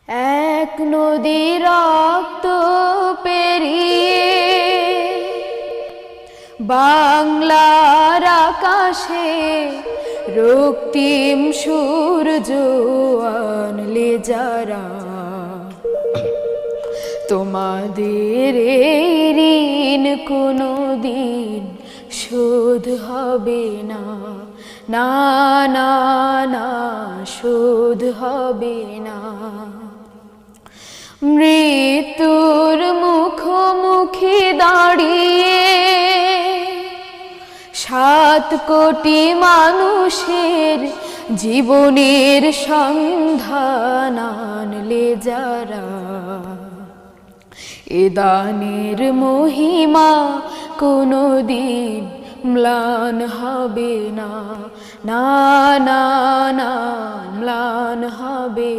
এক নদী রক্ত পেরিয়ে বাংলার আকাশে রক্তিম সূর্য আনলে যারা, তোমাদের এই ঋণ কোনোদিন শোধ হবে না, না না না শোধ হবে না। মৃত্যুর মুখোমুখি দাঁড়িয়ে 7 কোটি মানুষের জীবনের সন্ধান আনলে যারা, এ দানের মহিমা কোনোদিন ম্লান হবে না, না না না ম্লান হবে